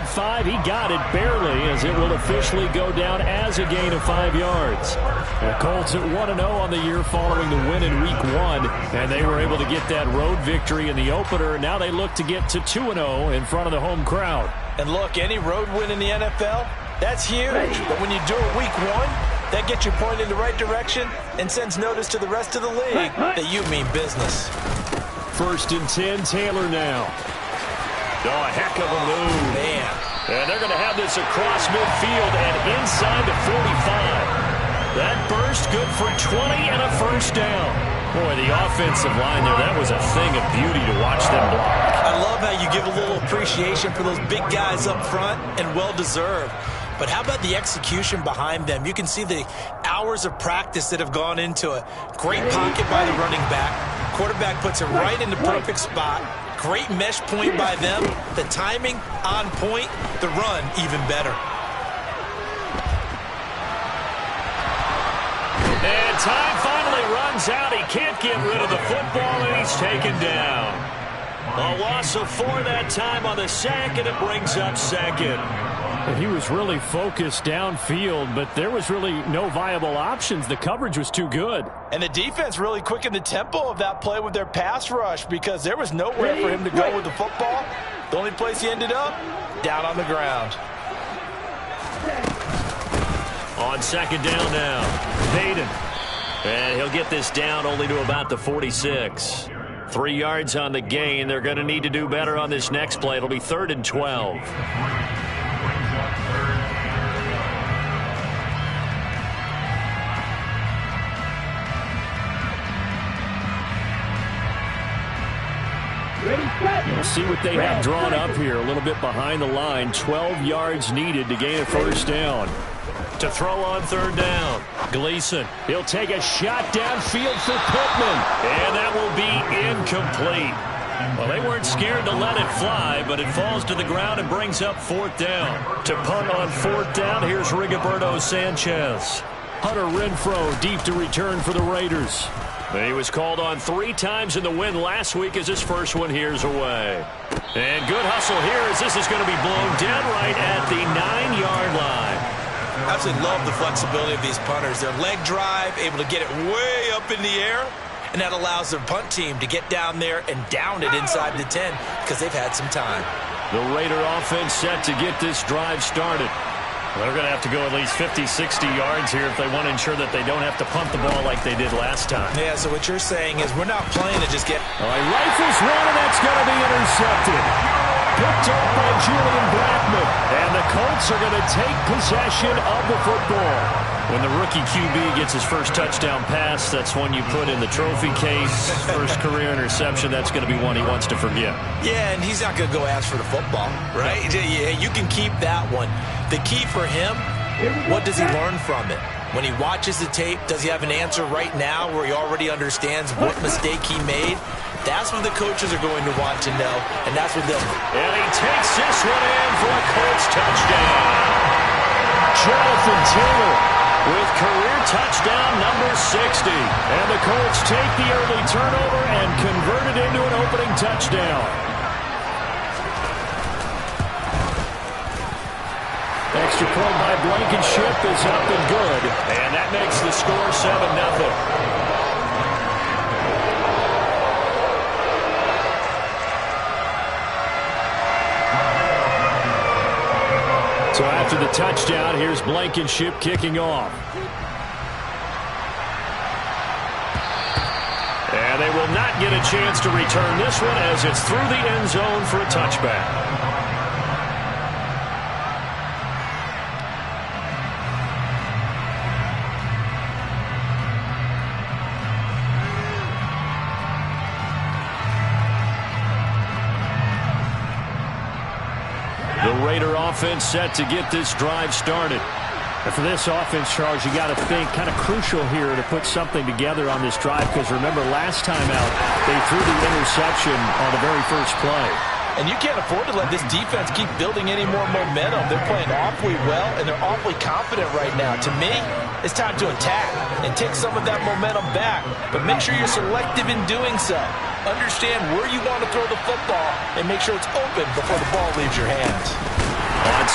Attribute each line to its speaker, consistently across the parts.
Speaker 1: and 5. He got it barely, as it will officially go down as a gain of 5 yards. The Colts at 1-0 on the year following the win in Week 1, and they were able to get that road victory in the opener. Now they look to get to 2-0 in front of the home crowd.
Speaker 2: And look, any road win in the NFL, that's huge. But when you do it Week 1, that gets you pointed in the right direction and sends notice to the rest of the league that you mean business.
Speaker 1: 1st and 10, Taylor now. Oh, a heck of a move.
Speaker 2: Man.
Speaker 1: And they're going to have this across midfield and inside the 45. That burst good for 20 and a first down. Boy, the offensive line there, that was a thing of beauty to watch them block.
Speaker 2: I love how you give a little appreciation for those big guys up front, and well-deserved. But how about the execution behind them? You can see the hours of practice that have gone into it. Great pocket by the running back. Quarterback puts it right in the perfect spot. Great mesh point by them. The timing on point. The run even better.
Speaker 1: And time finally runs out. He can't get rid of the football, and he's taken down. A loss of 4 that time on the sack, and it brings up 2nd. And he was really focused downfield, but there was really no viable options. The coverage was too good.
Speaker 2: And the defense really quickened the tempo of that play with their pass rush, because there was nowhere for him to go with the football. The only place he ended up, down on the ground.
Speaker 1: On 2nd down now, Hayden. And he'll get this down only to about the 46. 3 yards on the gain. They're going to need to do better on this next play. It'll be 3rd and 12. We'll see what they have drawn up here. A little bit behind the line. 12 yards needed to gain a first down. To throw on 3rd down, Gleason. He'll take a shot downfield for Pittman. And that will be incomplete. Well, they weren't scared to let it fly, but it falls to the ground and brings up 4th down. To punt on 4th down, here's Rigoberto Sanchez. Hunter Renfrow deep to return for the Raiders. He was called on 3 times in the win last week as his first one here's away. And good hustle here as this is going to be blown dead right at the 9-yard line.
Speaker 2: Absolutely love the flexibility of these punters. Their leg drive, able to get it way up in the air, and that allows their punt team to get down there and down it inside the 10 because they've had some time.
Speaker 1: The Raider offense set to get this drive started. They're going to have to go at least 50, 60 yards here if they want to ensure that they don't have to punt the ball like they did last time.
Speaker 2: Yeah, so what you're saying is we're not playing to just get...
Speaker 1: All right, rifles one, and that's going to be intercepted. Picked up by Julian Blackmon. And the Colts are going to take possession of the football. When the rookie QB gets his first touchdown pass, that's one you put in the trophy case. First career interception, that's going to be one he wants to forget.
Speaker 2: Yeah, and he's not going to go ask for the football, right? Yeah, you can keep that one. The key for him, what does he learn from it? When he watches the tape, does he have an answer right now where he already understands what mistake he made? That's what the coaches are going to want to know, and that's what they'll...
Speaker 1: And he takes this one in for a Colts touchdown. Jonathan Taylor with career touchdown number 60. And the Colts take the early turnover and convert it into an opening touchdown. Extra point by Blankenship is up and good. And that makes the score 7-0. So after the touchdown, here's Blankenship kicking off. And they will not get a chance to return this one as it's through the end zone for a touchback. The Raider offense set to get this drive started. And for this offense, Charles, you got to think kind of crucial here to put something together on this drive, because remember last time out they threw the interception on the very first play.
Speaker 2: And you can't afford to let this defense keep building any more momentum. They're playing awfully well, and they're awfully confident right now. To me, it's time to attack and take some of that momentum back. But make sure you're selective in doing so. Understand where you want to throw the football and make sure it's open before the ball leaves your hands.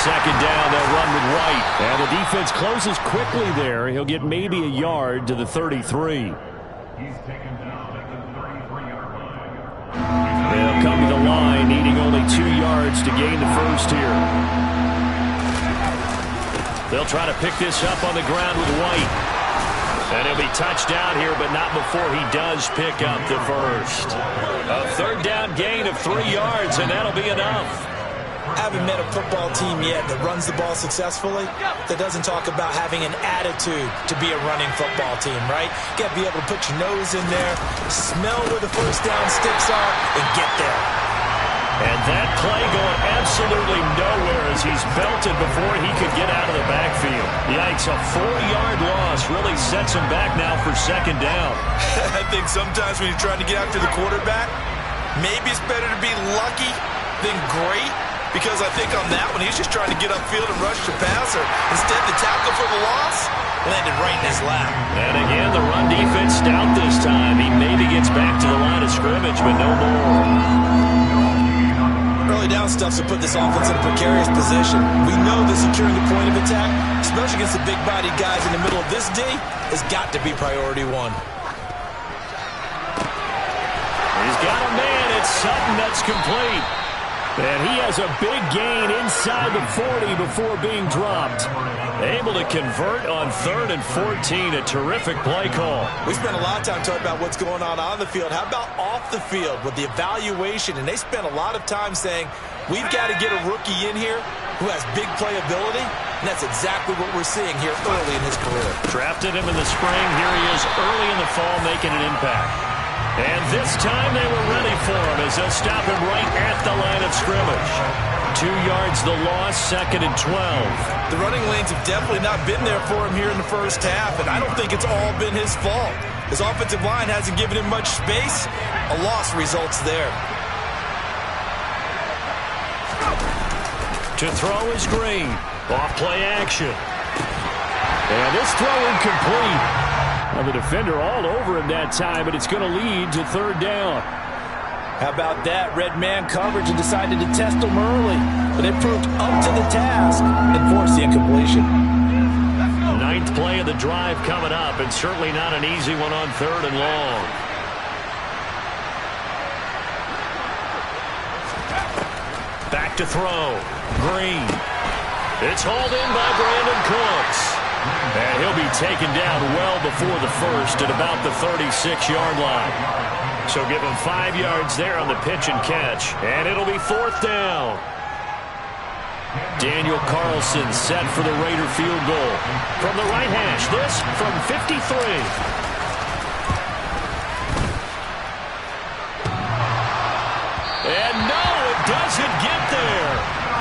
Speaker 1: second down. They'll run with White. And the defense closes quickly there. He'll get maybe a yard to the 33. They'll come to the line, needing only 2 yards to gain the first here. They'll try to pick this up on the ground with White. And he'll be touched down here, but not before he does pick up the first. A third down gain of 3 yards, and that'll be enough.
Speaker 2: I haven't met a football team yet that runs the ball successfully that doesn't talk about having an attitude to be a running football team, right? You got to be able to put your nose in there, smell where the first down sticks are, and get there.
Speaker 1: And that play going absolutely nowhere as he's belted before he could get out of the backfield. Yikes, a 4-yard loss really sets him back now for second down.
Speaker 2: I think sometimes when you're trying to get after the quarterback, maybe it's better to be lucky than great, because I think on that one, he's just trying to get upfield and rush the passer. Instead, the tackle for the loss landed right in his lap. And
Speaker 1: again, the run defense stout this time. He maybe gets back to the line of scrimmage, but no more.
Speaker 2: Early down stuffs will put this offense in a precarious position. We know that securing the point of attack, especially against the big-bodied guys in the middle of this D, has got to be priority one.
Speaker 1: He's got a man. It's Sutton that's complete. And he has a big gain inside the 40 before being dropped. Able to convert on 3rd and 14. A terrific play call.
Speaker 2: We spent a lot of time talking about what's going on the field. How about off the field with the evaluation? And they spent a lot of time saying, we've got to get a rookie in here who has big playability. And that's exactly what we're seeing here early in his career.
Speaker 1: Drafted him in the spring. Here he is early in the fall making an impact. And this time they were ready for him as they'll stop him right at the line of scrimmage. 2 yards the loss, 2nd and 12.
Speaker 2: The running lanes have definitely not been there for him here in the first half, and I don't think it's all been his fault. His offensive line hasn't given him much space. A loss results there.
Speaker 1: To throw is Green. Off play action. And this throw incomplete. Well, the defender all over him that time, but it's going to lead to 3rd down.
Speaker 2: How about that? Red man coverage and decided to test him early, but it proved up to the task and forced the incompletion.
Speaker 1: 9th play of the drive coming up, and certainly not an easy one on 3rd and long. Back to throw. Green. It's hauled in by Brandon Cooks. And he'll be taken down well before the first at about the 36-yard line. So give him 5 yards there on the pitch and catch. And it'll be 4th down. Daniel Carlson set for the Raider field goal. From the right hash, this from 53. And no, it doesn't get there.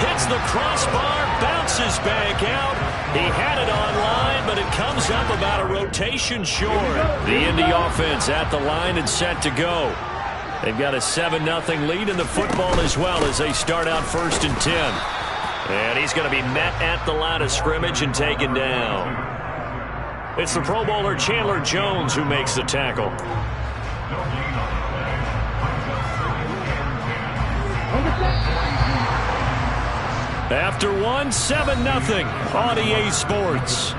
Speaker 1: Hits the crossbar, bounces back out. He had it online, but it comes up about a rotation short. The Indy offense at the line and set to go. They've got a 7-0 lead in the football as well as they start out 1st and 10. And he's going to be met at the line of scrimmage and taken down. It's the Pro Bowler Chandler Jones who makes the tackle. After one, 7-0 on EA Sports.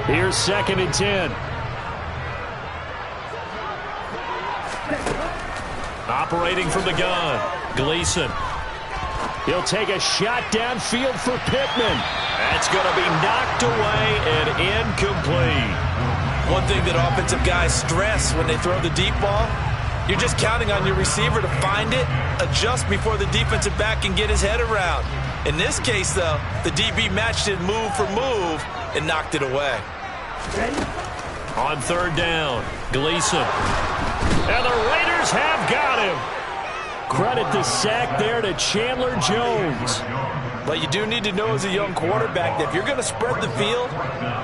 Speaker 1: Here's 2nd and 10. Operating from the gun, Gleason. He'll take a shot downfield for Pittman. That's going to be knocked away and incomplete.
Speaker 2: One thing that offensive guys stress when they throw the deep ball, you're just counting on your receiver to find it, adjust before the defensive back can get his head around. In this case, though, the DB matched it move for move and knocked it away.
Speaker 1: On 3rd down, Gleason. And the Raiders have got him. Credit the sack there to Chandler Jones.
Speaker 2: But you do need to know as a young quarterback that if you're going to spread the field,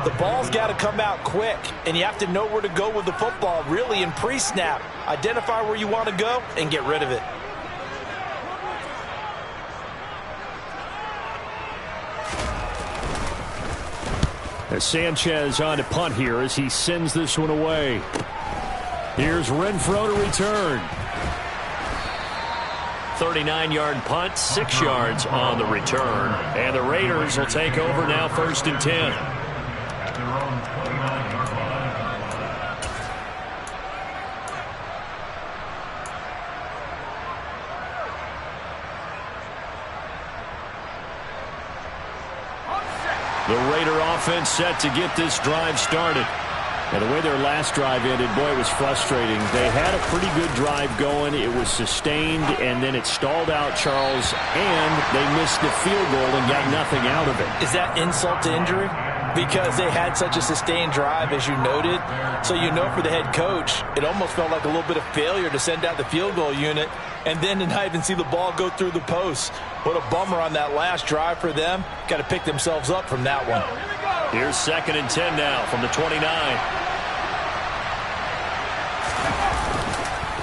Speaker 2: the ball's got to come out quick. And you have to know where to go with the football, really, in pre-snap. Identify where you want to go and get rid of it.
Speaker 1: As Sanchez on to punt here as he sends this one away. Here's Renfro to return. 39-yard punt, 6 yards on the return. And the Raiders will take over now, 1st and 10. The Raider offense set to get this drive started. And the way their last drive ended, boy, it was frustrating. They had a pretty good drive going. It was sustained, and then it stalled out, Charles, and they missed the field goal and got nothing out of it.
Speaker 2: Is that insult to injury? Because they had such a sustained drive, as you noted. So you know for the head coach, it almost felt like a little bit of failure to send out the field goal unit and then to not even see the ball go through the post. What a bummer on that last drive for them. Got to pick themselves up from that one.
Speaker 1: Here's 2nd and 10 now from the 29.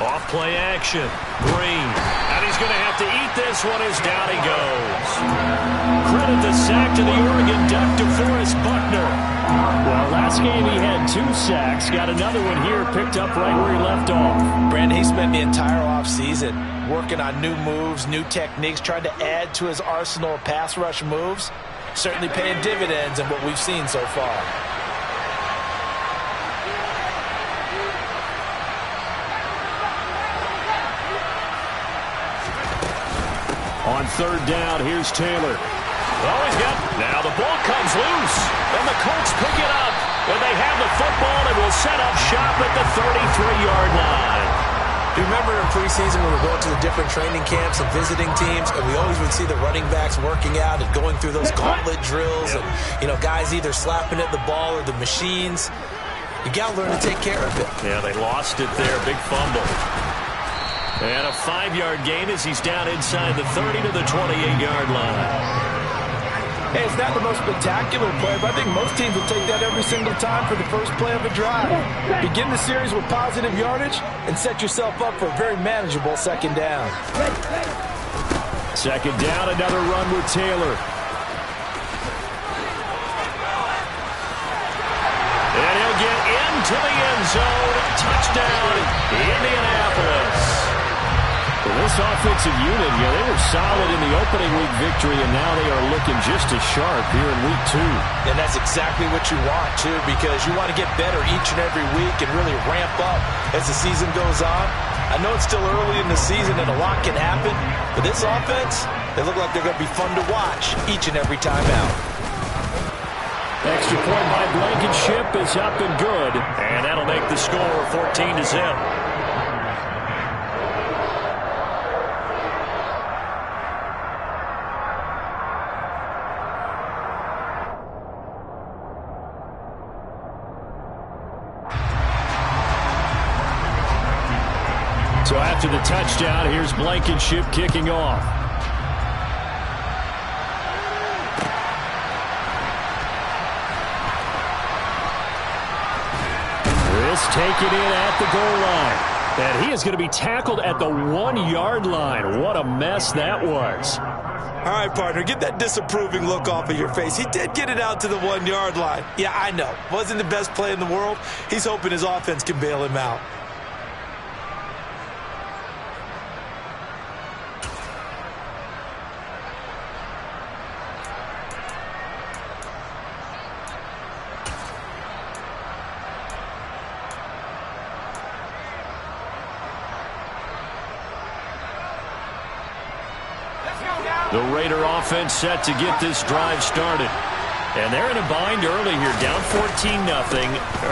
Speaker 1: Off play action. Green. And he's going to have to eat this one as down he goes. Credit the sack to the Oregon Duck, DeForest Buckner. Well, last game he had 2 sacks. Got another one here picked up right where he left off.
Speaker 2: Brandon, he spent the entire offseason working on new moves, new techniques, trying to add to his arsenal of pass rush moves. Certainly paying dividends in what we've seen so far.
Speaker 1: On 3rd down, here's Taylor. Oh, he's got... Now the ball comes loose, and the Colts pick it up. And they have the football and will set up shop at the 33-yard line.
Speaker 3: You remember in preseason when we were going to the different training camps and visiting teams, and we always would see the running backs working out and going through those gauntlet drills, and, you know, guys either slapping at the ball or the machines. You got to learn to take care of it.
Speaker 1: Yeah, they lost it there. Big fumble. And a 5-yard gain as he's down inside the 30 to the 28-yard line.
Speaker 2: Hey, it's not the most spectacular play, but I think most teams will take that every single time for the first play of a drive. Begin the series with positive yardage and set yourself up for a very manageable 2nd down.
Speaker 1: 2nd down, another run with Taylor. And he'll get into the end zone. Touchdown, Indianapolis. Well, this offensive unit, they were solid in the opening week victory, and now they are looking just as sharp here in week 2.
Speaker 2: And that's exactly what you want, too, because you want to get better each and every week and really ramp up as the season goes on. I know it's still early in the season and a lot can happen, but this offense, they look like they're going to be fun to watch each and every time out.
Speaker 1: Extra point by Blankenship is up and good, and that'll make the score 14-0. So after the touchdown, here's Blankenship kicking off. This taken in at the goal line. And he is going to be tackled at the 1-yard line. What a mess that was.
Speaker 3: All right, partner, get that disapproving look off of your face. He did get it out to the 1-yard line. Yeah, I know. Wasn't the best play in the world. He's hoping his offense can bail him out.
Speaker 1: The Raider offense set to get this drive started. And they're in a bind early here, down 14-0.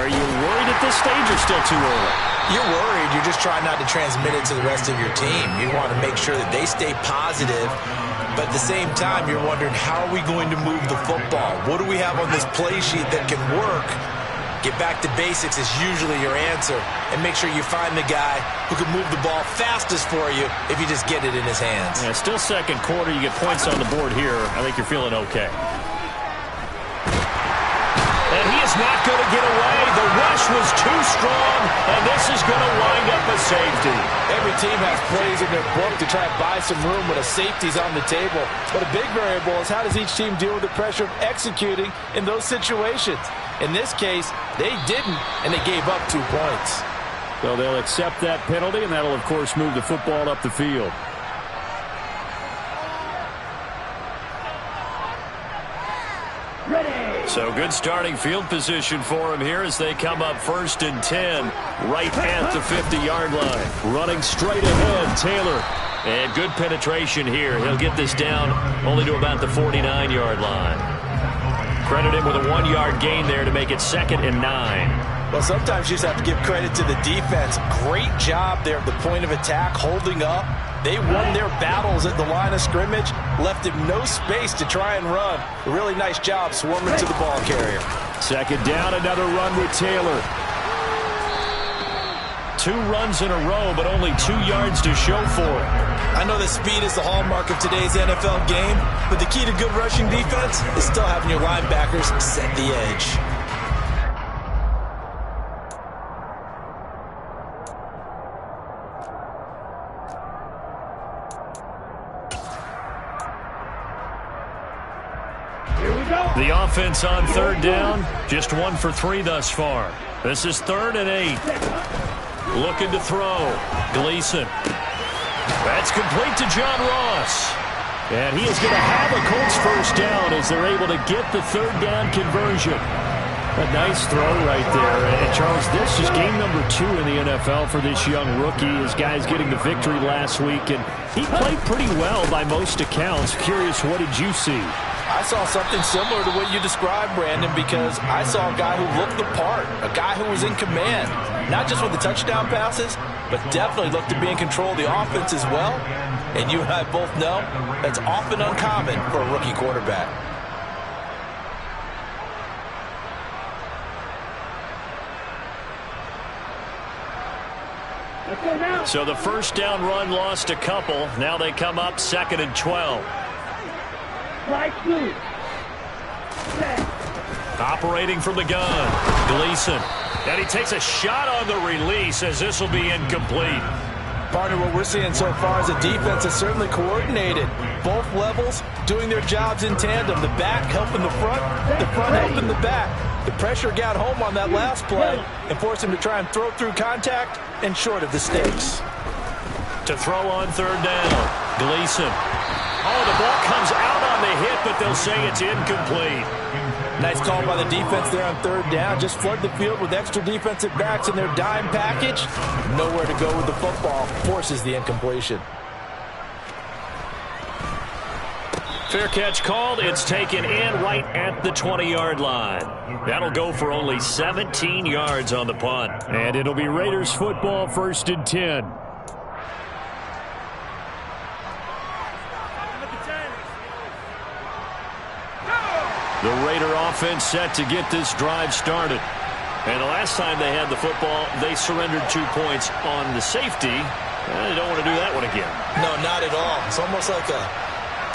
Speaker 1: Are you worried at this stage or still too early?
Speaker 2: You're worried. You're just trying not to transmit it to the rest of your team. You want to make sure that they stay positive. But at the same time, you're wondering, how are we going to move the football? What do we have on this play sheet that can work
Speaker 3: Get back to basics is usually your answer, and make sure you find the guy who can move the ball fastest for you if you just get it in his hands.
Speaker 1: Yeah, still second quarter. You get points on the board here. I think you're feeling okay. And he is not going to get away. The rush was too strong, and this is going to wind up a safety.
Speaker 4: Every team has plays in their book to try and buy some room when a safety's on the table. But a big variable is how does each team deal with the pressure of executing in those situations. In this case, they didn't, and they gave up 2 points.
Speaker 1: So they'll accept that penalty, and that'll, of course, move the football up the field. So good starting field position for him here as they come up 1st and 10 right at the 50-yard line. Running straight ahead, Taylor. And good penetration here. He'll get this down only to about the 49-yard line. Credit him with a 1-yard gain there to make it 2nd and 9.
Speaker 3: Well, sometimes you just have to give credit to the defense. Great job there at the point of attack, holding up. They won their battles at the line of scrimmage, left him no space to try and run. A really nice job swarming to the ball carrier.
Speaker 1: 2nd down, another run with Taylor. 2 runs in a row, but only 2 yards to show for it.
Speaker 3: I know that speed is the hallmark of today's NFL game, but the key to good rushing defense is still having your linebackers set the edge.
Speaker 1: The offense on 3rd down, just 1 for 3 thus far. This is 3rd and 8. Looking to throw. Gleason. That's complete to John Ross. And he is going to have a Colts 1st down as they're able to get the 3rd down conversion. A nice throw right there. And Charles, this is game number 2 in the NFL for this young rookie. His guys getting the victory last week, and he played pretty well by most accounts. Curious, what did you see?
Speaker 4: I saw something similar to what you described, Brandon, because I saw a guy who looked the part, a guy who was in command, not just with the touchdown passes, but definitely looked to be in control of the offense as well. And you and I both know that's often uncommon for a rookie quarterback.
Speaker 1: So the 1st down run lost a couple. Now they come up 2nd and 12. Operating from the gun, Gleason. And he takes a shot on the release as this will be incomplete.
Speaker 4: Partner, what we're seeing so far is a defense that's certainly coordinated. Both levels doing their jobs in tandem. The back helping the front helping the back. The pressure got home on that last play and forced him to try and throw through contact and short of the stakes.
Speaker 1: To throw on 3rd down, Gleason. Oh, the ball comes out on the hit, but they'll say it's incomplete.
Speaker 4: Nice call by the defense there on 3rd down. Just flood the field with extra defensive backs in their dime package. Nowhere to go with the football. Forces the incompletion.
Speaker 1: Fair catch called. It's taken in right at the 20-yard line. That'll go for only 17 yards on the punt. And it'll be Raiders football 1st and 10. The Raider offense set to get this drive started. And the last time they had the football, they surrendered 2 points on the safety. They don't want to do that one again.
Speaker 3: No, not at all. It's almost like a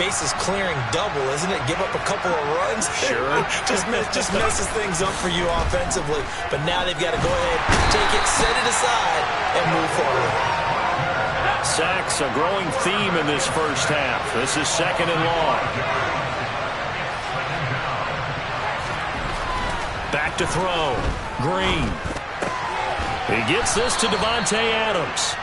Speaker 3: bases clearing double, isn't it? Give up a couple of runs.
Speaker 1: Sure.
Speaker 3: just messes things up for you offensively. But now they've got to go ahead, take it, set it aside, and move forward.
Speaker 1: Sacks, a growing theme in this 1st half. This is 2nd and long. Back to throw. Green. He gets this to Devontae Adams.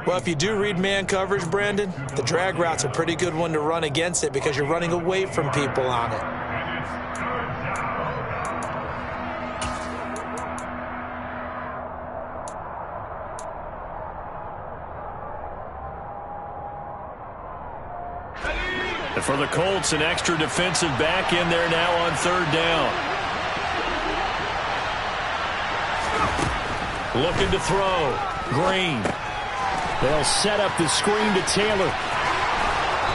Speaker 3: Well, if you do read man coverage, Brandon, the drag route's a pretty good one to run against it because you're running away from people on it.
Speaker 1: And for the Colts, an extra defensive back in there now on 3rd down. Looking to throw. Green. They'll set up the screen to Taylor.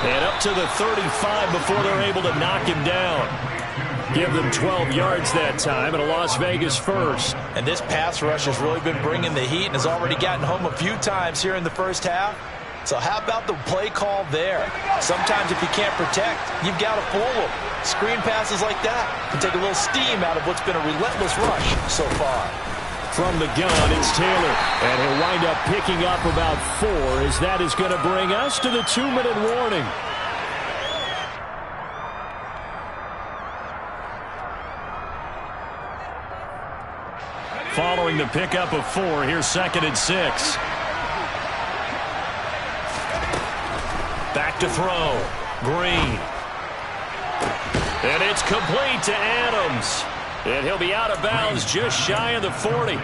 Speaker 1: And up to the 35 before they're able to knock him down. Give them 12 yards that time and a Las Vegas first.
Speaker 4: And this pass rush has really been bringing the heat and has already gotten home a few times here in the first half. So how about the play call there? Sometimes if you can't protect, you've got to fool them. Screen passes like that can take a little steam out of what's been a relentless rush so far.
Speaker 1: From the gun, it's Taylor. And he'll wind up picking up about 4 as that is going to bring us to the 2-minute warning. Following the pickup of 4, here's 2nd and 6. Back to throw. Green. And it's complete to Adams. And he'll be out of bounds just shy of the 40.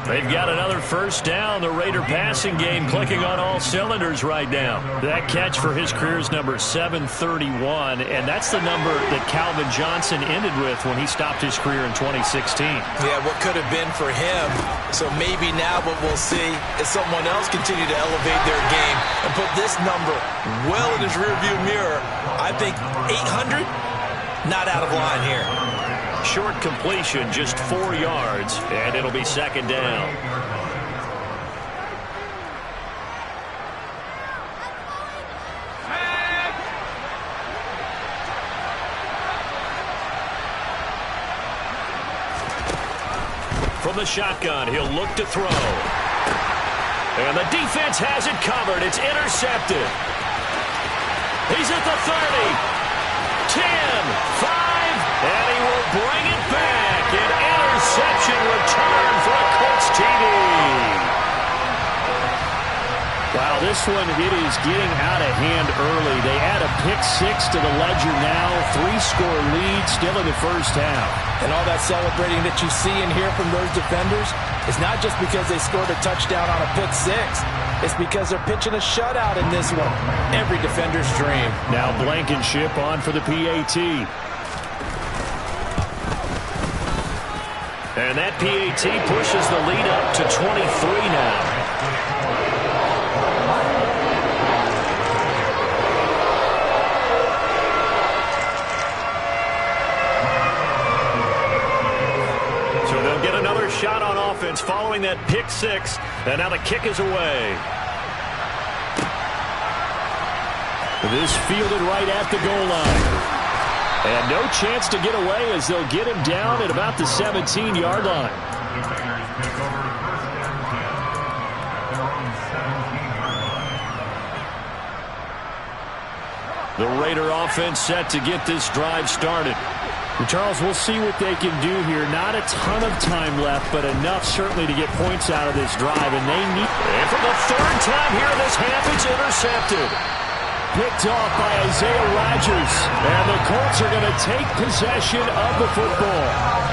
Speaker 1: They've got another first down. The Raider passing game clicking on all cylinders right now. That catch for his career is number 731, and that's the number that Calvin Johnson ended with when he stopped his career in 2016.
Speaker 3: Yeah, what could have been for him. So maybe now what we'll see is someone else continue to elevate their game and put this number well in his rearview mirror. I think 800, not out of line here.
Speaker 1: Short completion, just 4 yards, and it'll be 2nd down. From the shotgun, he'll look to throw. And the defense has it covered. It's intercepted. He's at the 30. 10, 5. And he will bring it back. An interception return for a Colts TD. Wow, this one, it is getting out of hand early. They add a pick 6 to the ledger now. 3-score lead still in the first half.
Speaker 4: And all that celebrating that you see and hear from those defenders is not just because they scored a touchdown on a pick 6. It's because they're pitching a shutout in this one. Every defender's dream.
Speaker 1: Now Blankenship on for the PAT. And that PAT pushes the lead up to 23 now. So they'll get another shot on offense following that pick 6. And now the kick is away. This fielded right at the goal line. And no chance to get away as they'll get him down at about the 17-yard line. The Raider offense set to get this drive started. And Charles, we'll see what they can do here. Not a ton of time left, but enough certainly to get points out of this drive. And they need... And for the 3rd time here this half, it's intercepted. Picked off by Isaiah Rodgers. And the Colts are going to take possession of the football.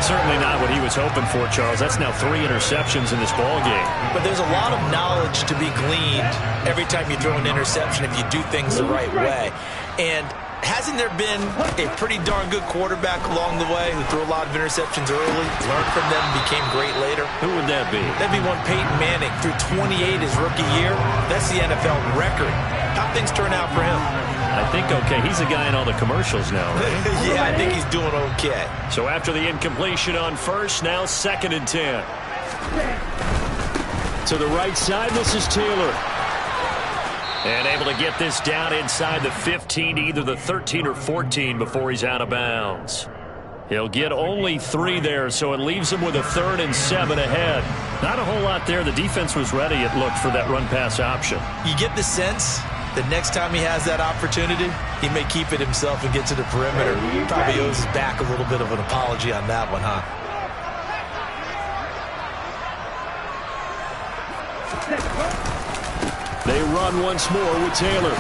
Speaker 1: Certainly not what he was hoping for, Charles. That's now 3 interceptions in this ball game.
Speaker 3: But there's a lot of knowledge to be gleaned every time you throw an interception if you do things the right way. And hasn't there been a pretty darn good quarterback along the way who threw a lot of interceptions early, learned from them, and became great later?
Speaker 1: Who would that be?
Speaker 3: That'd be one Peyton Manning. Threw 28 his rookie year. That's the NFL record. How'd things turn out for him?
Speaker 1: I think okay. He's a guy in all the commercials now, right?
Speaker 3: Yeah, I think he's doing okay.
Speaker 1: So after the incompletion on first, now 2nd and 10. To the right side, this is Taylor. And able to get this down inside the 15, either the 13 or 14 before he's out of bounds. He'll get only 3 there, so it leaves him with a 3rd and 7 ahead. Not a whole lot there. The defense was ready, it looked, for that run-pass option.
Speaker 3: You get the sense that next time he has that opportunity, he may keep it himself and get to the perimeter. He probably owes his back a little bit of an apology on that one, huh?
Speaker 1: They run once more with Taylor.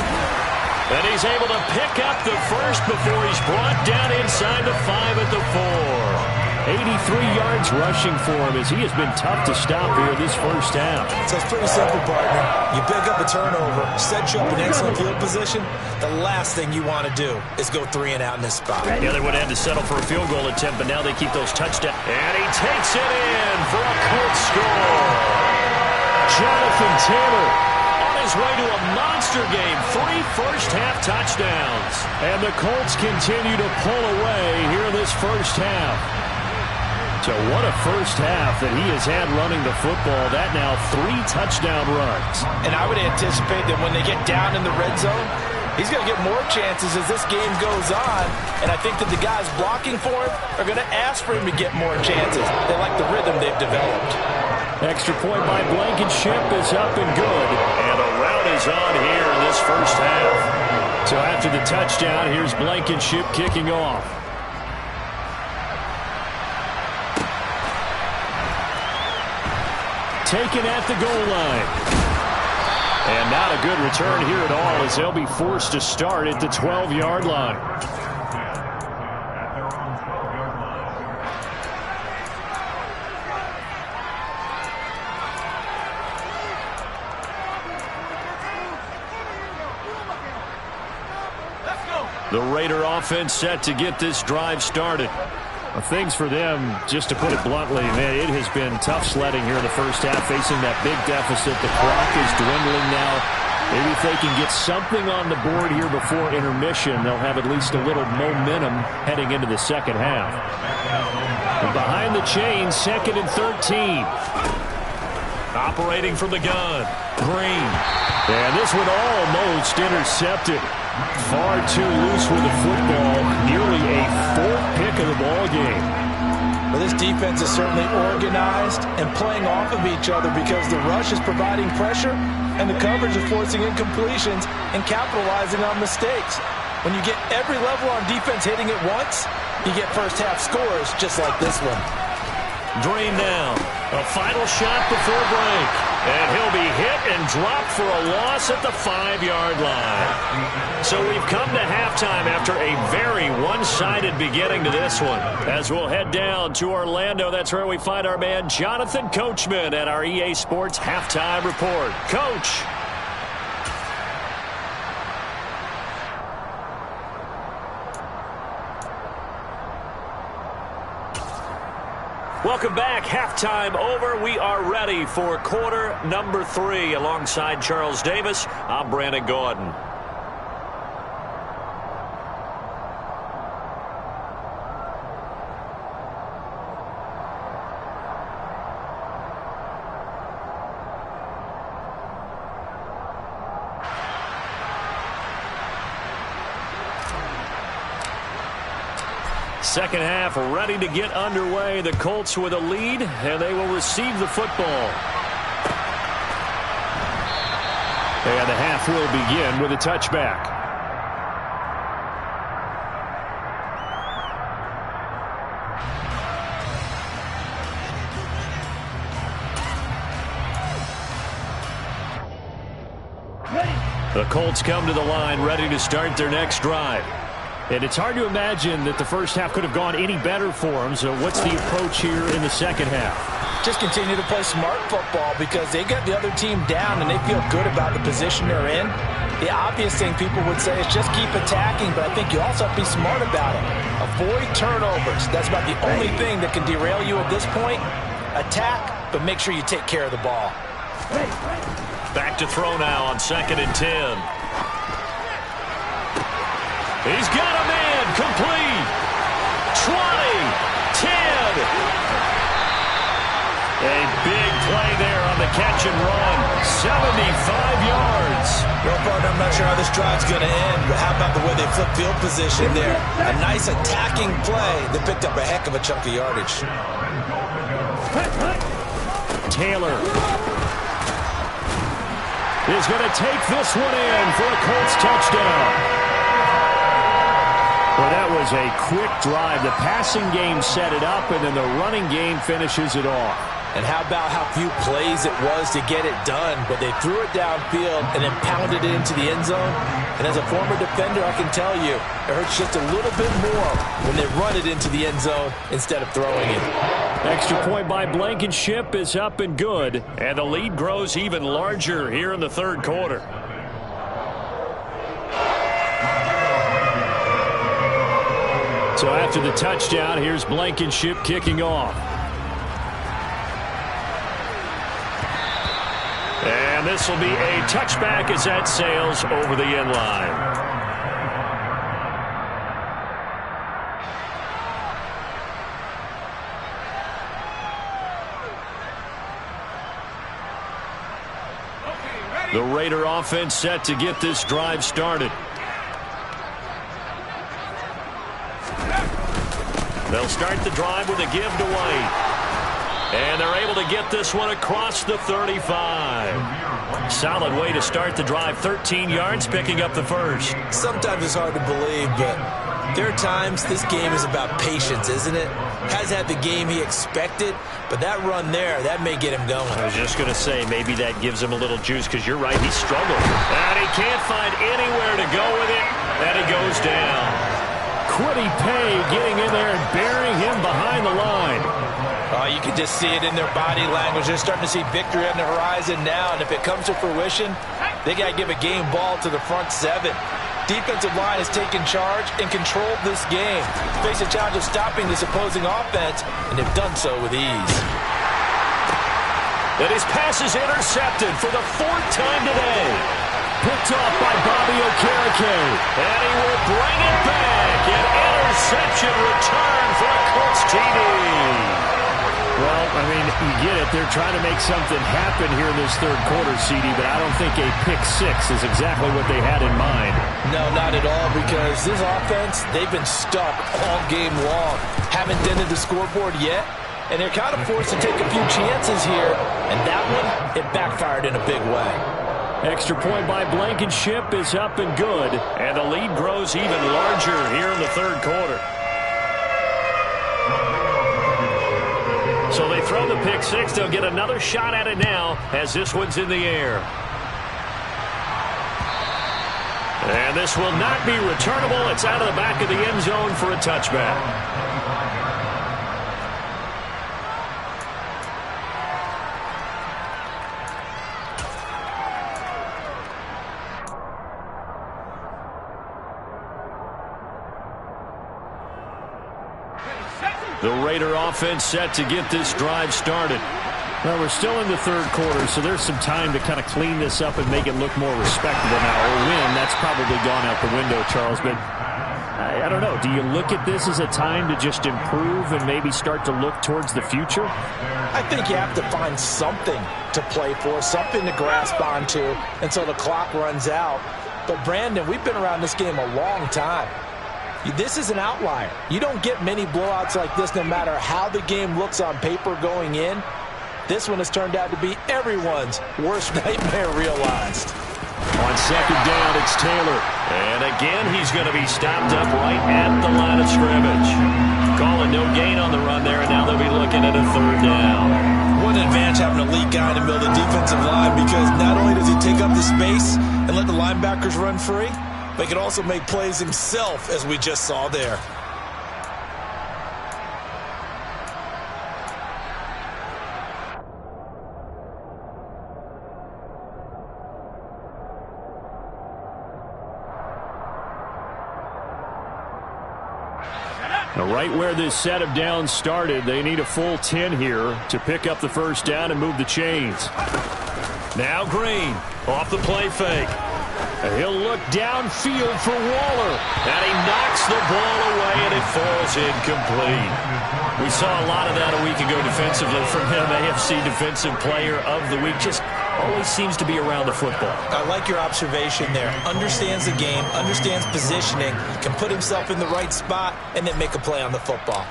Speaker 1: And he's able to pick up the first before he's brought down inside the 5 at the 4. 83 yards rushing for him as he has been tough to stop here this first half.
Speaker 3: So it's pretty simple, partner. You pick up a turnover, set you up in excellent field position. The last thing you want to do is go 3 and out in this spot.
Speaker 1: Yeah, they would have had to settle for a field goal attempt, but now they keep those touchdowns. And he takes it in for a Colts score. Jonathan Taylor on his way to a monster game. 3 first-half touchdowns. And the Colts continue to pull away here in this first half. So what a first half that he has had running the football. That now 3 touchdown runs.
Speaker 4: And I would anticipate that when they get down in the red zone, he's going to get more chances as this game goes on. And I think that the guys blocking for him are going to ask for him to get more chances. They like the rhythm they've developed.
Speaker 1: Extra point by Blankenship is up and good. And a rout is on here in this first half. So after the touchdown, here's Blankenship kicking off. Taken at the goal line. And not a good return here at all as they'll be forced to start at the 12-yard line. The Raider offense set to get this drive started. Things for them, just to put it bluntly, man, it has been tough sledding here in the first half, facing that big deficit. The clock is dwindling now. Maybe if they can get something on the board here before intermission, they'll have at least a little momentum heading into the second half. And behind the chain, 2nd and 13. Operating from the gun, Green. And this one almost intercepted. Far too loose with the football. Nearly a 4th pick of the ball game.
Speaker 4: Well, this defense is certainly organized and playing off of each other because the rush is providing pressure and the coverage is forcing incompletions and capitalizing on mistakes. When you get every level on defense hitting it once, you get first half scores just like this one.
Speaker 1: Dream now. A final shot before break. And he'll be hit and dropped for a loss at the 5-yard line. So we've come to halftime after a very one-sided beginning to this one. As we'll head down to Orlando, that's where we find our man Jonathan Coachman at our EA Sports Halftime Report. Coach. Welcome back. Halftime over. We are ready for quarter number 3. Alongside Charles Davis, I'm Brandon Gordon. Second half ready to get underway. The Colts with a lead, and they will receive the football. And the half will begin with a touchback. The Colts come to the line ready to start their next drive. And it's hard to imagine that the first half could have gone any better for them. So what's the approach here in the second half?
Speaker 4: Just continue to play smart football because they got the other team down and they feel good about the position they're in. The obvious thing people would say is just keep attacking, but I think you also have to be smart about it. Avoid turnovers. That's about the only thing that can derail you at this point. Attack, but make sure you take care of the ball.
Speaker 1: Back to throw now on 2nd and 10. He's got a man, complete, 20, 10. A big play there on the catch and run, 75 yards.
Speaker 3: Well, partner, I'm not sure how this drive's going to end, but how about the way they flip field position there? A nice attacking play that picked up a heck of a chunk of yardage.
Speaker 1: Taylor is going to take this one in for a Colts touchdown. Well, that was a quick drive. The passing game set it up, and then the running game finishes it off.
Speaker 4: And how about how few plays it was to get it done, but they threw it downfield and then pounded it into the end zone. And as a former defender, I can tell you, it hurts just a little bit more when they run it into the end zone instead of throwing it.
Speaker 1: Extra point by Blankenship is up and good, and the lead grows even larger here in the third quarter. So after the touchdown, here's Blankenship kicking off. And this will be a touchback as that sails over the end line. The Raider offense set to get this drive started. They'll start the drive with a give to White. And they're able to get this one across the 35. Solid way to start the drive. 13 yards, picking up the first.
Speaker 3: Sometimes it's hard to believe, but there are times this game is about patience, isn't it? Has had the game he expected, but that run there, that may get him going.
Speaker 1: I was just going to say, maybe that gives him a little juice, because you're right, he struggled. And he can't find anywhere to go with it, and he goes down. Quiddy Pay getting in there and burying him behind the line.
Speaker 4: Oh, you can just see it in their body language. They're starting to see victory on the horizon now, and if it comes to fruition, they got to give a game ball to the front seven. Defensive line has taken charge and controlled this game. Face a challenge of stopping this opposing offense, and they've done so with ease.
Speaker 1: And his pass is intercepted for the 4th time today. Picked off by Bobby Okereke. And he will bring it back. An interception return for a Colts TD. Well, I mean, you get it. They're trying to make something happen here in this third quarter, CD, but I don't think a pick six is exactly what they had in mind.
Speaker 4: No, not at all, because this offense, they've been stuck all game long. Haven't dented the scoreboard yet, and they're kind of forced to take a few chances here, and that one, it backfired in a big way.
Speaker 1: Extra point by Blankenship is up and good, and the lead grows even larger here in the third quarter. So they throw the pick six. They'll get another shot at it now as this one's in the air. And this will not be returnable. It's out of the back of the end zone for a touchback. The Raider offense set to get this drive started. Well, we're still in the third quarter, so there's some time to kind of clean this up and make it look more respectable now. Or win, that's probably gone out the window, Charles. But I don't know. Do you look at this as a time to just improve and maybe start to look towards the future?
Speaker 4: I think you have to find something to play for, something to grasp onto until the clock runs out. But, Brandon, we've been around this game a long time. This is an outlier. You don't get many blowouts like this no matter how the game looks on paper going in. This one has turned out to be everyone's worst nightmare realized.
Speaker 1: On second down, it's Taylor. And again, he's going to be stopped up right at the line of scrimmage. Calling no gain on the run there, and now they'll be looking at a third down.
Speaker 3: What an advantage having a elite guy in the middle of the defensive line, because not only does he take up the space and let the linebackers run free, but he can also make plays himself, as we just saw there.
Speaker 1: Now, right where this set of downs started, they need a full 10 here to pick up the first down and move the chains. Now Green off the play fake. He'll look downfield for Waller. And he knocks the ball away, and it falls incomplete. We saw a lot of that a week ago defensively from him. AFC Defensive Player of the Week. Just always seems to be around the football.
Speaker 3: I like your observation there. Understands the game, understands positioning, can put himself in the right spot, and then make a play on the football.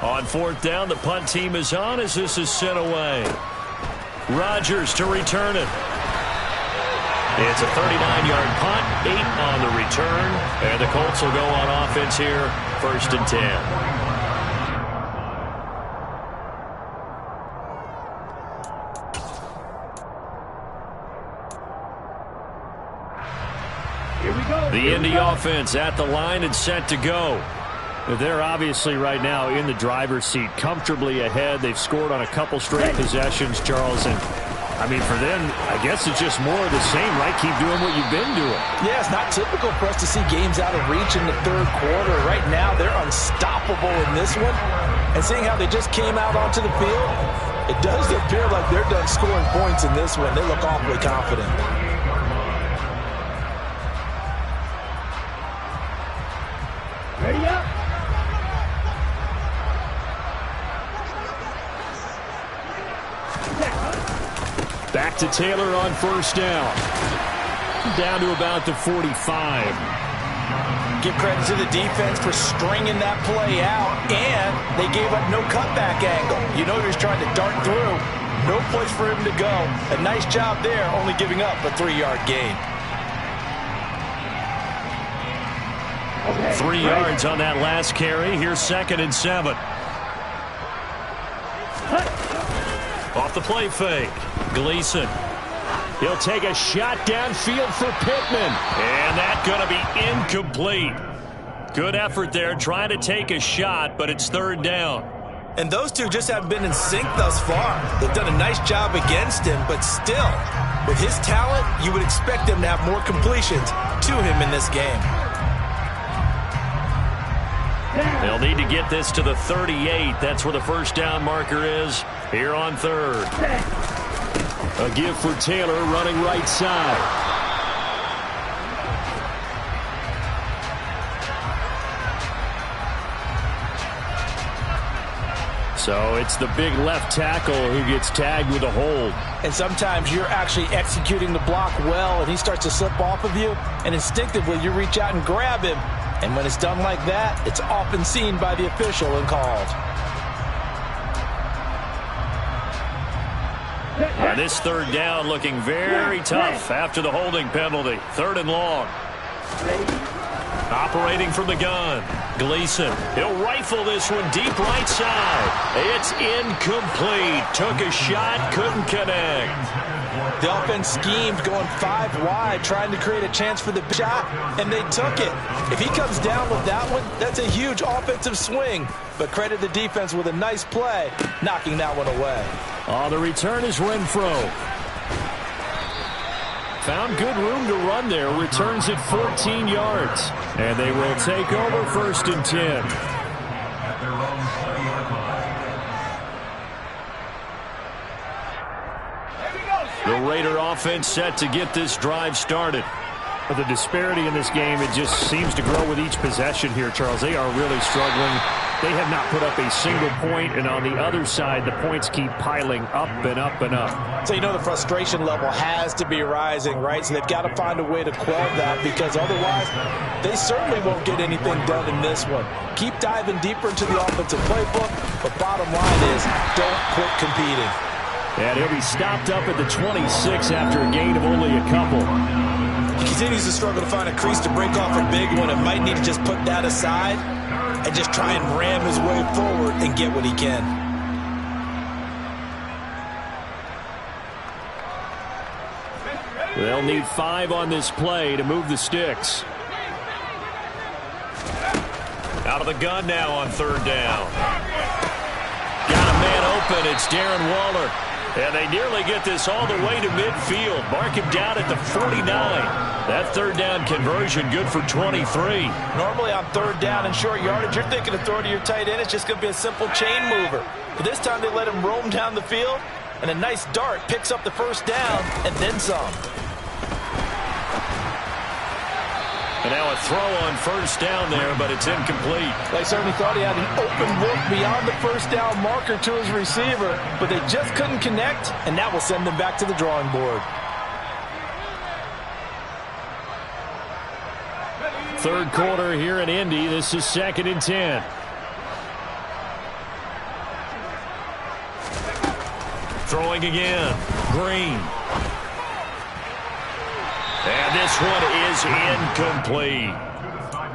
Speaker 1: On fourth down, the punt team is on as this is sent away. Rodgers to return it. It's a 39-yard punt, 8 on the return, and the Colts will go on offense here, 1st and 10.
Speaker 5: Here we go.
Speaker 1: The Indy offense at the line and set to go. They're obviously right now in the driver's seat, comfortably ahead. They've scored on a couple straight possessions, Charles, and I mean, for them, I guess it's just more of the same, right? Keep doing what you've been doing.
Speaker 4: Yeah, it's not typical for us to see games out of reach in the third quarter. Right now, they're unstoppable in this one. And seeing how they just came out onto the field, It does appear like they're done scoring points in this one. They look awfully confident.
Speaker 5: Ready up.
Speaker 1: Back to Taylor on first down. Down to about the 45.
Speaker 4: Give credit to the defense for stringing that play out, and they gave up no cutback angle. You know he was trying to dart through. No place for him to go. A nice job there, only giving up a 3-yard gain.
Speaker 1: 3 yards on that last carry. Here's 2nd and 7. Off the play fake. Gleason. He'll take a shot downfield for Pittman. And that's going to be incomplete. Good effort there trying to take a shot, but it's 3rd down.
Speaker 3: And those two just haven't been in sync thus far. They've done a nice job against him, but still, with his talent, you would expect him to have more completions to him in this game.
Speaker 1: They'll need to get this to the 38. That's where the first down marker is here on 3rd. A give for Taylor running right side. So it's the big left tackle who gets tagged with a hold.
Speaker 4: And sometimes you're actually executing the block well, and he starts to slip off of you, and instinctively you reach out and grab him. And when it's done like that, it's often seen by the official and called.
Speaker 1: And this 3rd down looking very tough after the holding penalty. 3rd and long. Operating from the gun. Gleason. He'll rifle this one deep right side. It's incomplete. Took a shot, couldn't connect.
Speaker 4: The offense schemed going 5 wide, trying to create a chance for the shot, and they took it. If he comes down with that one, that's a huge offensive swing. But credit the defense with a nice play, knocking that one away.
Speaker 1: The return is Renfro. Found good room to run there. Returns at 14 yards. And they will take over 1st and 10. The Raider offense set to get this drive started.
Speaker 5: The disparity in this game, it just seems to grow with each possession here, Charles. They are really struggling. They have not put up a single point, and on the other side, the points keep piling up and up and up.
Speaker 4: So you know the frustration level has to be rising, right? So they've got to find a way to quell that, because otherwise they certainly won't get anything done in this one. Keep diving deeper into the offensive playbook, but bottom line is don't quit competing.
Speaker 1: And he'll be stopped up at the 26 after a gain of only a couple.
Speaker 3: He continues to struggle to find a crease to break off a big one and might need to just put that aside and just try and ram his way forward and get what he can.
Speaker 1: They'll need 5 on this play to move the sticks. Out of the gun now on 3rd down. Got a man open. It's Darren Waller. And they nearly get this all the way to midfield. Mark him down at the 49. That 3rd down conversion good for 23.
Speaker 4: Normally on 3rd down and short yardage, you're thinking of throwing to your tight end. It's just going to be a simple chain mover. But this time they let him roam down the field, and a nice dart picks up the 1st down and then some.
Speaker 1: And now a throw on 1st down there, but it's incomplete.
Speaker 4: They certainly thought he had an open look beyond the 1st down marker to his receiver, but they just couldn't connect, and that will send them back to the drawing board.
Speaker 1: 3rd quarter here in Indy. This is 2nd and 10. Throwing again. Green. And this one is incomplete.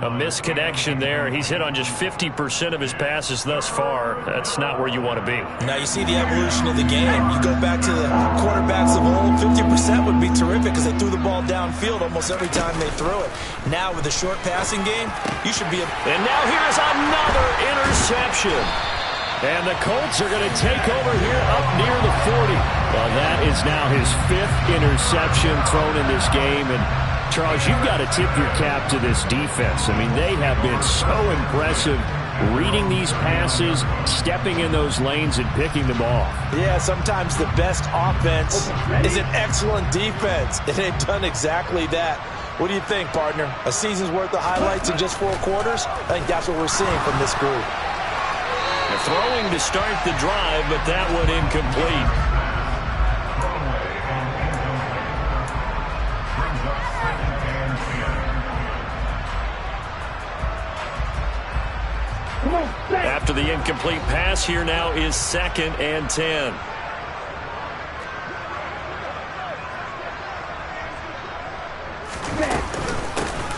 Speaker 1: A misconnection there. He's hit on just 50% of his passes thus far. That's not where you want to be.
Speaker 3: Now you see the evolution of the game. You go back to the quarterbacks of old, 50% would be terrific because they threw the ball downfield almost every time they threw it. Now with the short passing game, you should be
Speaker 1: And now here's another interception. And the Colts are going to take over here up near the 40. Well, that is now his 5th interception thrown in this game. And, Charles, you've got to tip your cap to this defense. I mean, they have been so impressive
Speaker 5: reading these passes, stepping in those lanes, and picking them off.
Speaker 3: Yeah, sometimes the best offense is an excellent defense, and they've done exactly that. What do you think, partner? A season's worth of highlights in just 4 quarters? I think that's what we're seeing from this group.
Speaker 1: They're throwing to start the drive, but that one incomplete. After the incomplete pass, here now is 2nd and 10.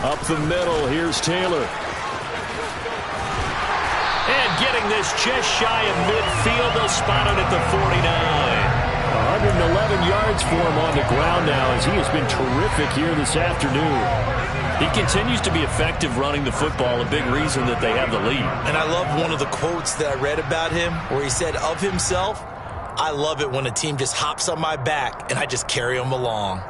Speaker 1: Up the middle, here's Taylor. And getting this just shy of midfield, they'll spot it at the 49. 111 yards for him on the ground now as he has been terrific here this afternoon. He continues to be effective running the football, a big reason that they have the lead.
Speaker 3: And I love one of the quotes that I read about him where he said of himself, "I love it when a team just hops on my back and I just carry them along."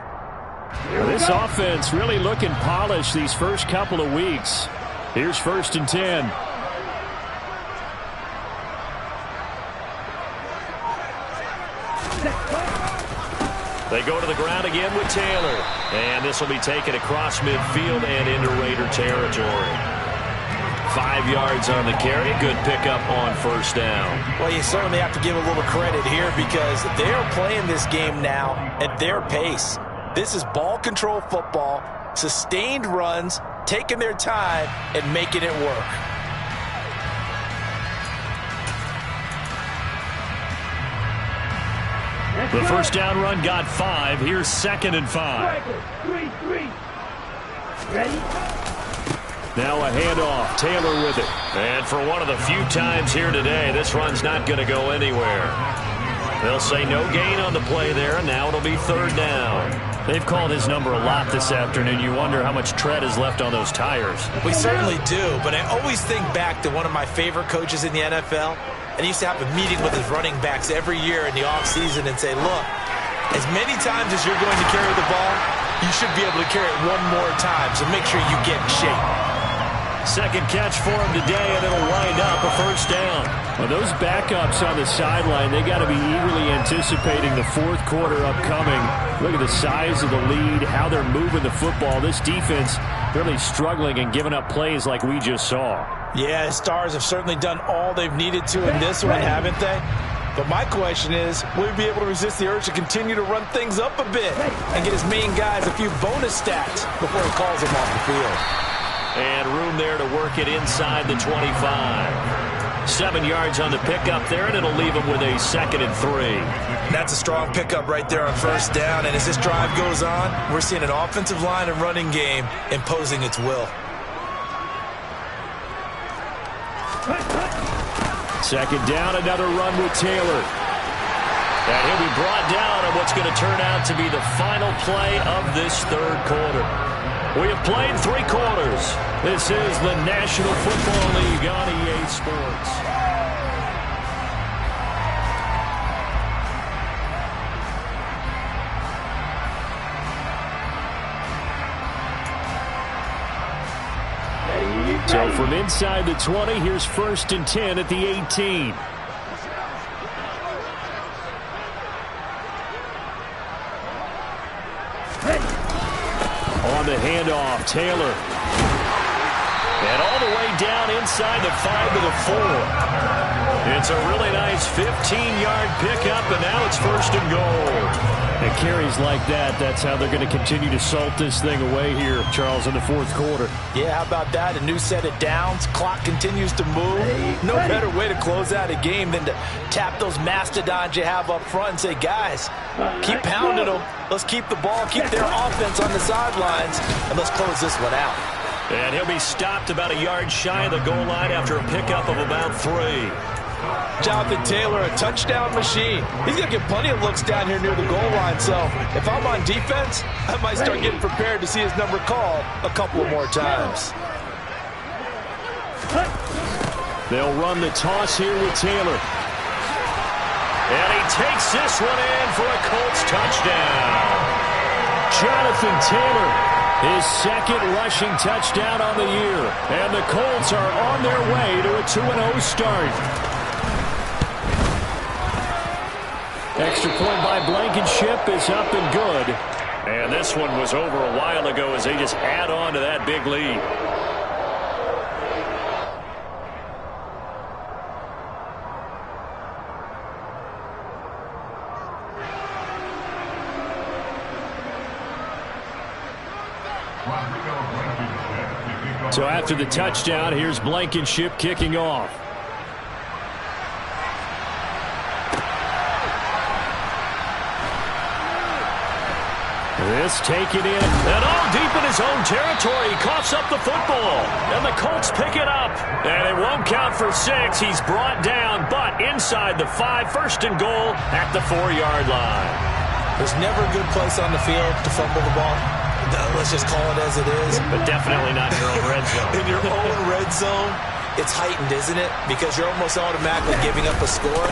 Speaker 5: This offense really looking polished these first couple of weeks. Here's 1st and 10.
Speaker 1: They go to the ground again with Taylor. And this will be taken across midfield and into Raider territory. 5 yards on the carry. Good pickup on 1st down.
Speaker 3: Well, you certainly have to give a little credit here because they're playing this game now at their pace. This is ball control football, sustained runs, taking their time and making it work.
Speaker 1: The 1st down run got 5. Here's 2nd and 5.
Speaker 6: Ready?
Speaker 1: Now a handoff. Taylor with it. And for one of the few times here today, this run's not going to go anywhere. They'll say no gain on the play there, and now it'll be 3rd down.
Speaker 5: They've called his number a lot this afternoon. You wonder how much tread is left on those tires.
Speaker 3: We certainly do, but I always think back to one of my favorite coaches in the NFL. And he used to have a meeting with his running backs every year in the offseason and say, look, as many times as you're going to carry the ball, you should be able to carry it one more time, so make sure you get in shape.
Speaker 1: 2nd catch for him today, and it'll wind up a 1st down.
Speaker 5: Well, those backups on the sideline, they got to be eagerly anticipating the 4th quarter upcoming. Look at the size of the lead, how they're moving the football. This defense really struggling and giving up plays like we just saw.
Speaker 3: Yeah, his Stars have certainly done all they've needed to in this one, haven't they? But my question is, will he be able to resist the urge to continue to run things up a bit and get his main guys a few bonus stats before he calls them off the field?
Speaker 1: And room there to work it inside the 25. 7 yards on the pickup there, and it'll leave him with a 2nd and 3.
Speaker 3: That's a strong pickup right there on 1st down. And as this drive goes on, we're seeing an offensive line and running game imposing its will.
Speaker 1: 2nd down, another run with Taylor. And he'll be brought down on what's going to turn out to be the final play of this 3rd quarter. We have played 3 quarters. This is the National Football League on EA Sports. So from inside the 20, here's 1st and 10 at the 18. On the handoff, Taylor. And all the way down inside the 5 to the 4. It's a really nice 15-yard pickup, and now it's 1st and goal.
Speaker 5: And carries like that, that's how they're going to continue to salt this thing away here, Charles, in the 4th quarter.
Speaker 3: Yeah, how about that? A new set of downs. Clock continues to move. No better way to close out a game than to tap those mastodons you have up front and say, guys, keep pounding them. Let's keep the ball, keep their offense on the sidelines, and let's close this one out.
Speaker 1: And he'll be stopped about a yard shy of the goal line after a pickup of about 3.
Speaker 3: Jonathan Taylor, a touchdown machine. He's going to get plenty of looks down here near the goal line, so if I'm on defense, I might start getting prepared to see his number called a couple of more times.
Speaker 1: They'll run the toss here with Taylor. And he takes this one in for a Colts touchdown. Jonathan Taylor His second rushing touchdown on the year. And the Colts are on their way to a 2-0 start. Extra point by Blankenship is up and good. And this one was over a while ago as they just add on to that big lead. So after the touchdown, here's Blankenship kicking off. This taken in, and all deep in his own territory. He coughs up the football, and the Colts pick it up. And it won't count for 6. He's brought down, but inside the 5, first and goal at the 4-yard line.
Speaker 3: There's never a good place on the field to fumble the ball. Let's just call it as it is.
Speaker 1: But definitely not in your own red zone.
Speaker 3: In your own red zone, it's heightened, isn't it? Because you're almost automatically giving up a score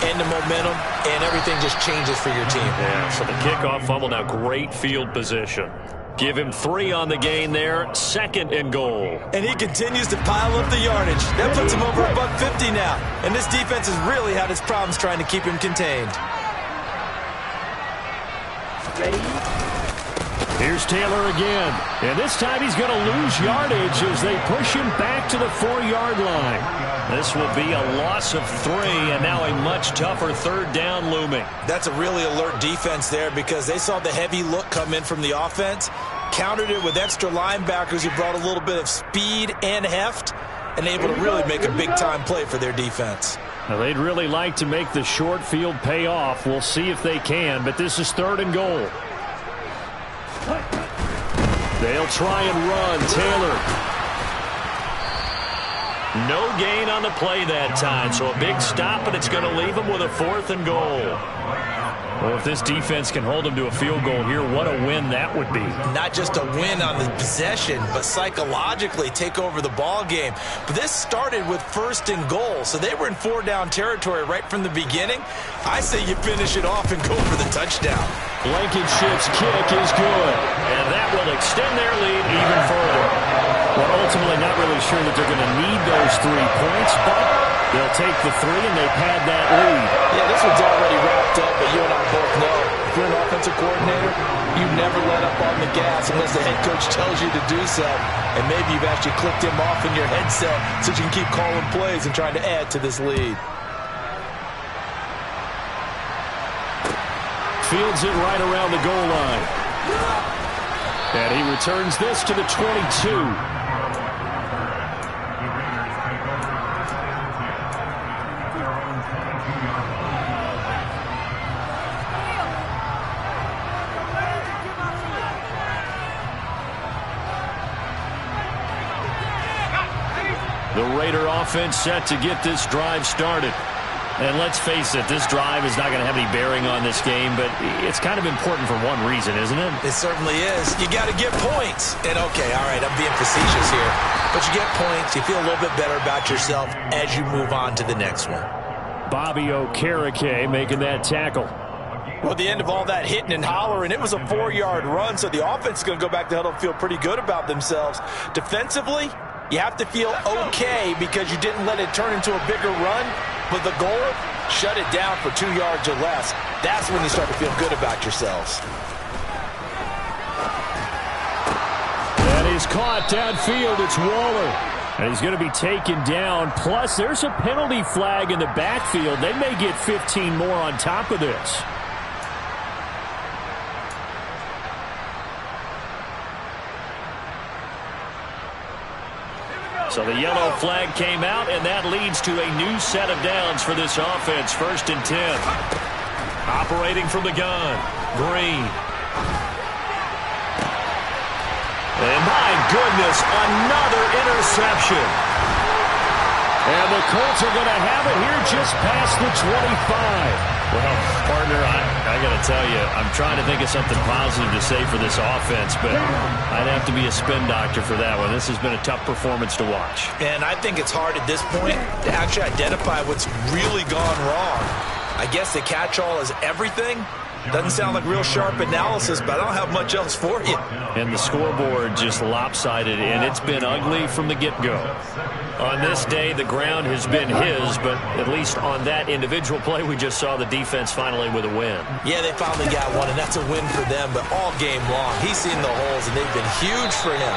Speaker 3: and the momentum, and everything just changes for your team.
Speaker 1: Yeah, so the kickoff fumble, now great field position. Give him 3 on the gain there, second and goal.
Speaker 3: And he continues to pile up the yardage. That puts him over $150 now. And this defense has really had its problems trying to keep him contained.
Speaker 1: Here's Taylor again. And this time he's going to lose yardage as they push him back to the 4-yard line. This will be a loss of 3, and now a much tougher third down looming.
Speaker 3: That's a really alert defense there because they saw the heavy look come in from the offense, countered it with extra linebackers who brought a little bit of speed and heft, and able to really make a big-time play for their defense.
Speaker 1: Now, they'd really like to make the short field pay off. We'll see if they can, but this is third and goal. They'll try and run. Taylor. No gain on the play that time, so a big stop, and it's going to leave them with a 4th and goal. Well, if this defense can hold them to a field goal here, what a win that would be.
Speaker 3: Not just a win on the possession, but psychologically take over the ball game. But this started with 1st and goal, so they were in 4-down territory right from the beginning. I say you finish it off and go for the touchdown.
Speaker 1: Blankenship's kick is good, and that will extend their lead even further. Well, ultimately not really sure that they're going to need those 3 points, but they'll take the 3 and they pad that lead.
Speaker 4: Yeah, this one's already wrapped up, but you and I both know if you're an offensive coordinator, you never let up on the gas unless the head coach tells you to do so. And maybe you've actually clicked him off in your headset so you can keep calling plays and trying to add to this lead.
Speaker 1: Fields it right around the goal line. And he returns this to the 22. The Raider offense set to get this drive started. And let's face it, this drive is not going to have any bearing on this game, but it's kind of important for one reason, isn't it?
Speaker 3: It certainly is. You got to get points. And, okay, all right, I'm being facetious here. But you get points, you feel a little bit better about yourself as you move on to the next one.
Speaker 1: Bobby Okereke making that tackle.
Speaker 4: Well, at the end of all that hitting and hollering, it was a 4-yard run, so the offense is going to go back to huddle and feel pretty good about themselves. Defensively, you have to feel okay because you didn't let it turn into a bigger run. But the goal, shut it down for 2 yards or less. That's when you start to feel good about yourselves.
Speaker 1: That is caught downfield. It's Waller. And he's going to be taken down. Plus, there's a penalty flag in the backfield. They may get 15 more on top of this. So the yellow flag came out, and that leads to a new set of downs for this offense. 1st and 10. Operating from the gun. Green. And my goodness, another interception. And the Colts are going to have it here just past the 25. Well, partner, I got to tell you, I'm trying to think of something positive to say for this offense, but I'd have to be a spin doctor for that one. This has been a tough performance to watch.
Speaker 3: And I think it's hard at this point to actually identify what's really gone wrong. I guess the catch-all is everything,
Speaker 2: Doesn't sound like real sharp analysis, but I don't have much else for you.
Speaker 1: And the scoreboard just lopsided, and it's been ugly from the get-go. On this day, the ground has been his, but at least on that individual play, we just saw the defense finally with a win.
Speaker 2: Yeah, they finally got one, and that's a win for them, but all game long, he's seen the holes, and they've been huge for him.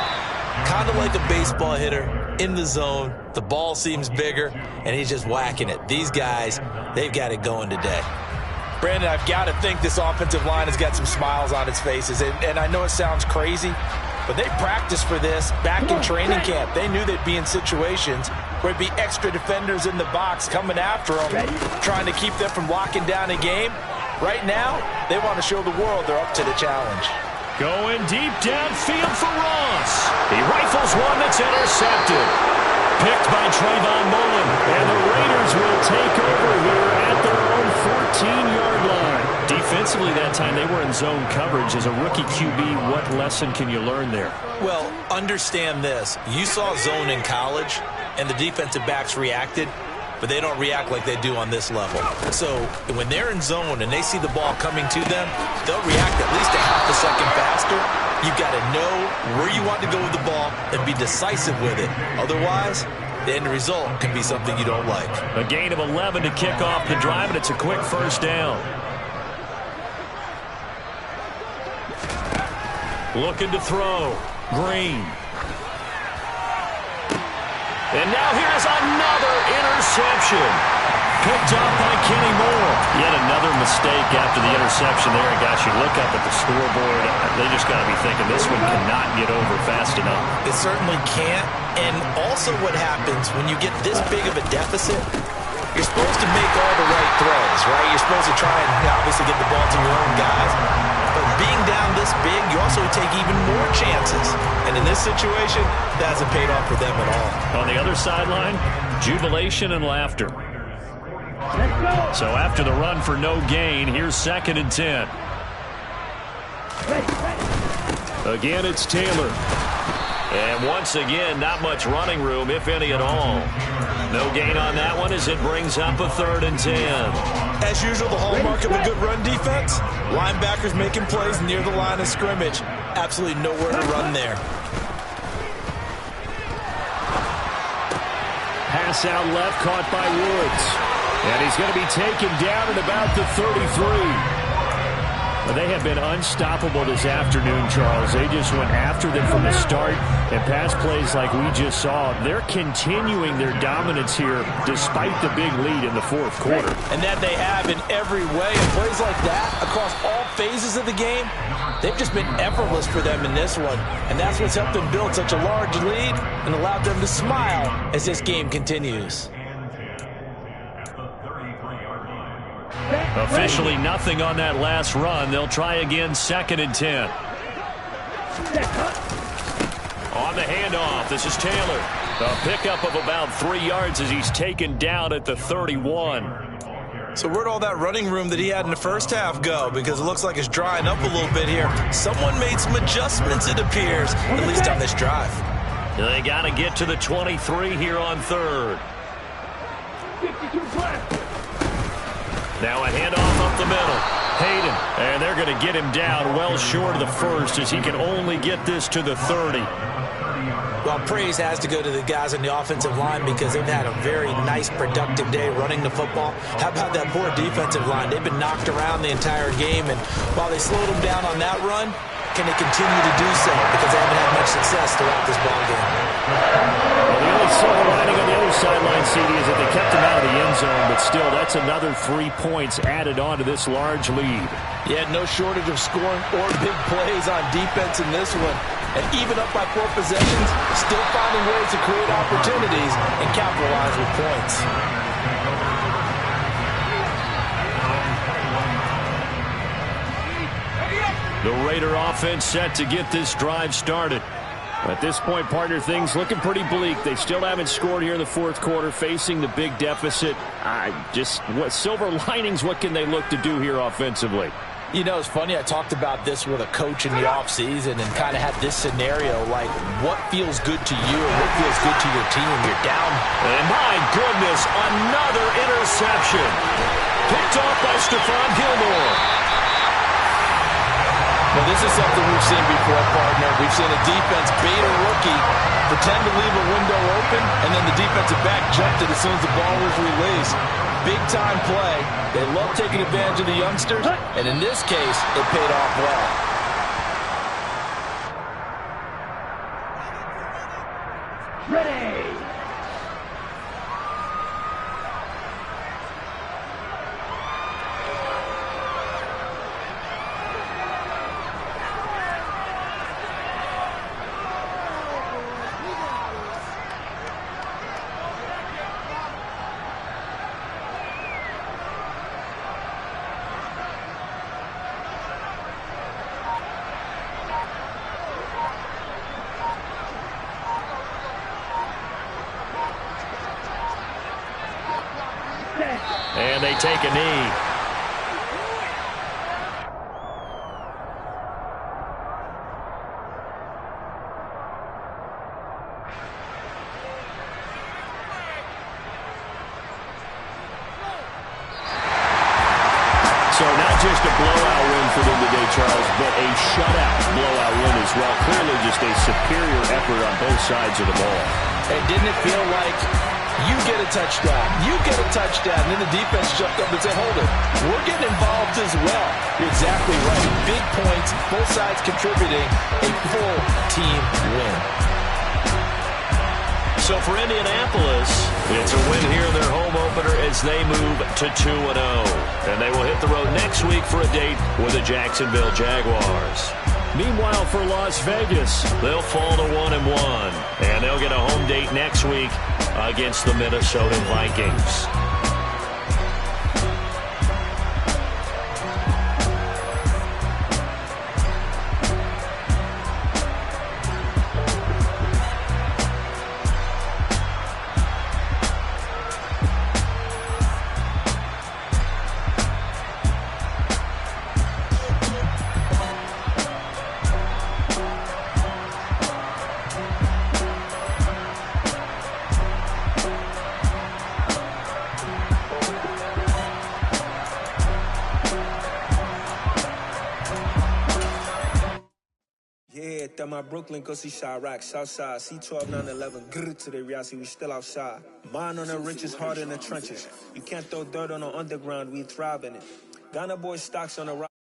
Speaker 2: Kind of like a baseball hitter in the zone. The ball seems bigger, and he's just whacking it. These guys, they've got it going today.
Speaker 4: Brandon, I've got to think this offensive line has got some smiles on its faces, and I know it sounds crazy, but they practiced for this back in training camp. They knew they'd be in situations where it'd be extra defenders in the box coming after them, trying to keep them from locking down a game. Right now, they want to show the world they're up to the challenge.
Speaker 1: Going deep downfield for Ross. He rifles one that's intercepted. Picked by Trayvon Mullen. And the Raiders will take over here at their own 14-yard line. Defensively that time, they were in zone coverage. As a rookie QB, what lesson can you learn there?
Speaker 2: Well, understand this. You saw zone in college, and the defensive backs reacted, but they don't react like they do on this level. So when they're in zone and they see the ball coming to them, they'll react at least a half a second faster. You've got to know where you want to go with the ball and be decisive with it. Otherwise, the end result can be something you don't like.
Speaker 1: A gain of 11 to kick off the drive, and it's a quick first down. Looking to throw. Green. And now here's another interception. Picked up by Kenny Moore. Yet another mistake after the interception there. And gosh, you look up at the scoreboard, they just got to be thinking this one cannot get over fast enough.
Speaker 2: It certainly can't. And also what happens when you get this big of a deficit, you're supposed to make all the right throws, right? You're supposed to try and obviously get the ball to your own guys. But being down this big, you also take even more chances. And in this situation, that hasn't paid off for them at all. On
Speaker 1: the other sideline, jubilation and laughter. So after the run for no gain, here's 2nd and 10. Again, it's Taylor. And once again, not much running room, if any at all. No gain on that one as it brings up a 3rd and 10.
Speaker 2: As usual, the hallmark of a good run defense, linebackers making plays near the line of scrimmage. Absolutely nowhere to run there.
Speaker 5: Pass out left, caught by Woods. And he's going to be taken down at about the 33. Well, they have been unstoppable this afternoon, Charles. They just went after them from the start, and pass plays like we just saw. They're continuing their dominance here despite the big lead in the 4th quarter.
Speaker 2: And that they have in every way. And plays like that across all phases of the game, they've just been effortless for them in this one. And that's what's helped them build such a large lead and allowed them to smile as this game continues.
Speaker 1: Officially nothing on that last run. They'll try again, 2nd and 10. On the handoff, this is Taylor. A pickup of about 3 yards as he's taken down at the 31.
Speaker 2: So where'd all that running room that he had in the first half go? Because it looks like it's drying up a little bit here. Someone made some adjustments, it appears, at least on this drive.
Speaker 1: They got to get to the 23 here on 3rd. Now a handoff up the middle. Hayden, and they're going to get him down well short of the 1st as he can only get this to the 30.
Speaker 2: Well, praise has to go to the guys on the offensive line because they've had a very nice, productive day running the football. How about that poor defensive line? They've been knocked around the entire game, and while they slowed them down on that run, can they continue to do so? Because they haven't had much success throughout this ball game.
Speaker 5: Well, the only silver lining on the other sideline, CD, is that they kept him out of the end zone, but still, that's another 3 points added on to this large lead.
Speaker 4: Yeah, no shortage of scoring or big plays on defense in this one. And even up by 4 possessions, still finding ways to create opportunities and capitalize with points.
Speaker 1: The Raider offense set to get this drive started. At this point, partner, things looking pretty bleak. They still haven't scored here in the 4th quarter, facing the big deficit. What silver linings, what can they look to do here offensively?
Speaker 4: You know, it's funny, I talked about this with a coach in the offseason and kind of had this scenario, like what feels good to you and what feels good to your team. You're down.
Speaker 1: And my goodness, another interception. Picked off by Stephon Gilmore.
Speaker 4: Well, this is something we've seen before, partner. We've seen a defense bait a rookie, pretend to leave a window open, and then the defensive back jumped it as soon as the ball was released. Big-time play. They love taking advantage of the youngsters, and in this case, it paid off well.
Speaker 5: Ready.
Speaker 1: And they take a knee. So not just a blowout win for them today, Charles, but a shutout blowout win as well. Clearly just a superior effort on both sides of the ball.
Speaker 4: And didn't it feel like you get a touchdown, you get a touchdown, and then the defense jumped up and said, hold it, we're getting involved as well. You're exactly right. Big points, both sides contributing, a full team win.
Speaker 1: So for Indianapolis, it's a win here in their home opener as they move to 2-0. And they will hit the road next week for a date with the Jacksonville Jaguars. Meanwhile, for Las Vegas, they'll fall to 1-1. And they'll get a home date next week against the Minnesota Vikings.
Speaker 6: That my Brooklyn, go see Chirac, Southside, C12, 911, grrr to the reality, we still outside. Mine on the richest, heart in the trenches. You can't throw dirt on the underground, we thrive in it. Ghana boy stocks on the rock.